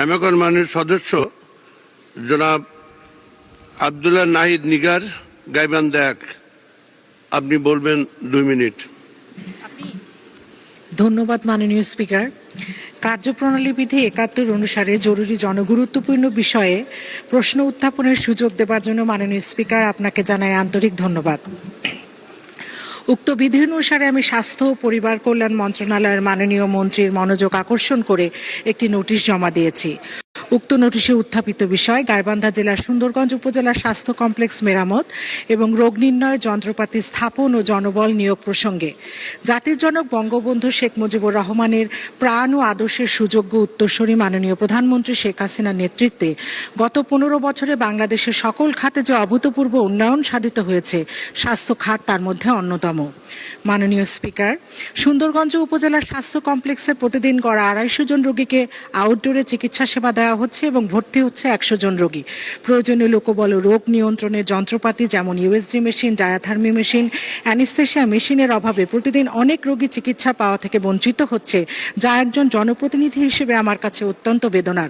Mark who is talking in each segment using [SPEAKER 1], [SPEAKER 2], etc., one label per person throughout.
[SPEAKER 1] আমি এখন মাননীয় সদস্য জনাব আব্দুল্লাহ নাহিদ নিগার গাইবান্ধা ১, আপনি বলবেন 2 মিনিট।
[SPEAKER 2] ধন্যবাদ মাননীয় স্পিকার। কার্যপ্রণালী বিধি ৭১ অনুসারে জরুরি জনগুরুত্বপূর্ণ বিষয়ে প্রশ্ন উত্থাপনের সুযোগ দেবার জন্য মাননীয় স্পিকার আপনাকে জানাই আন্তরিক ধন্যবাদ। উক্ত বিধি অনুসারে আমি স্বাস্থ্য ও পরিবার কল্যাণ মন্ত্রণালয়ের মাননীয় মন্ত্রীর মনোযোগ আকর্ষণ করে একটি নোটিশ জমা দিয়েছি। উক্ত নোটিশে উত্থাপিত বিষয় গাইবান্ধা জেলার সুন্দরগঞ্জ উপজেলার স্বাস্থ্য কমপ্লেক্স মেরামত এবং রোগ নির্ণয় যন্ত্রপাতি স্থাপন ও জনবল নিয়োগ প্রসঙ্গে জাতির জনক বঙ্গবন্ধু শেখ মুজিবুর রহমানের প্রাণ ও আদর্শের সুযোগ্য উত্তরসূরি মাননীয় প্রধানমন্ত্রী শেখ হাসিনার নেতৃত্বে গত ১৫ বছরে বাংলাদেশের সকল খাতে যে অভূতপূর্ব উন্নয়ন সাধিত হয়েছে, স্বাস্থ্য খাত তার মধ্যে অন্যতম। মাননীয় স্পিকার, সুন্দরগঞ্জ উপজেলার স্বাস্থ্য কমপ্লেক্সে প্রতিদিন গড় ২৫০ জন রোগীকে আউটডোরে চিকিৎসা সেবা দেওয়া হচ্ছে এবং ভর্তি হচ্ছে ১০০ জন রোগী। প্রয়োজনীয় লোকবল ও রোগ নিয়ন্ত্রণের যন্ত্রপাতি যেমন ইউএসজি মেশিন, ডায়াথার্মি মেশিন, অ্যানিস্থেশিয়া মেশিনের অভাবে প্রতিদিন অনেক রোগী চিকিৎসা পাওয়া থেকে বঞ্চিত হচ্ছে, যা একজন জনপ্রতিনিধি হিসেবে আমার কাছে অত্যন্ত বেদনার।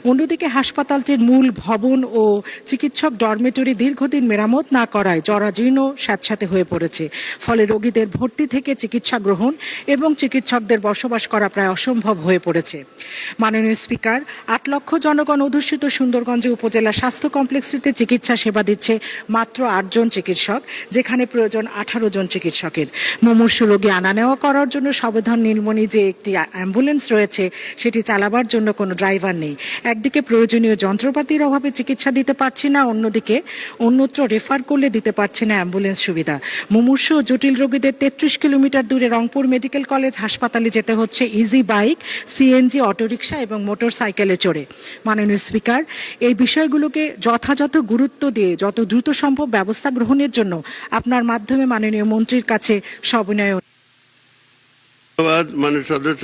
[SPEAKER 2] অন্যদিকে হাসপাতালটির মূল ভবন ও চিকিৎসক ডরমেটরি দীর্ঘদিন মেরামত না করায় জরাজীর্ণ স্যাঁতস্যাঁতে হয়ে পড়েছে, ফলে রোগীদের ভর্তি থেকে চিকিৎসা গ্রহণ এবং চিকিৎসকদের বসবাস করা প্রায় অসম্ভব হয়ে পড়েছে। মাননীয় স্পিকার, ৮ লক্ষ জনগণ অধ্যুষিত সুন্দরগঞ্জ উপজেলা স্বাস্থ্য কমপ্লেক্সটিতে চিকিৎসা সেবা দিচ্ছে মাত্র ৮ জন চিকিৎসক, যেখানে প্রয়োজন ১৮ জন চিকিৎসকের। মুমূর্ষু রোগী আনা নেওয়া করার জন্য সাবধান নীলমণি যে একটি অ্যাম্বুলেন্স রয়েছে, সেটি চালাবার জন্য কোনো ড্রাইভার নেই। একদিকে প্রয়োজনীয় যন্ত্রপাতির অভাবে চিকিৎসা দিতে পারছি না, অন্যদিকে অন্যত্র রেফার করলে দিতে পারছি না অ্যাম্বুলেন্স সুবিধা। মুমূর্ষু ও জটিল রোগীদের ৩৩ কিলোমিটার দূরে রংপুর মেডিকেল কলেজ হাসপাতালে যেতে হচ্ছে ইজি বাইক, সিএনজি, অটোরিকশা এবং মোটর সাইকেলে চড়ে। মাননীয় স্পিকার, এই বিষয়গুলোকে যথাযথ গুরুত্ব দিয়ে যত দ্রুত সম্ভব ব্যবস্থা গ্রহণের জন্য আপনার মাধ্যমে মাননীয় মন্ত্রীর কাছে সবিনয়।
[SPEAKER 1] ধন্যবাদ মাননীয় সদস্য।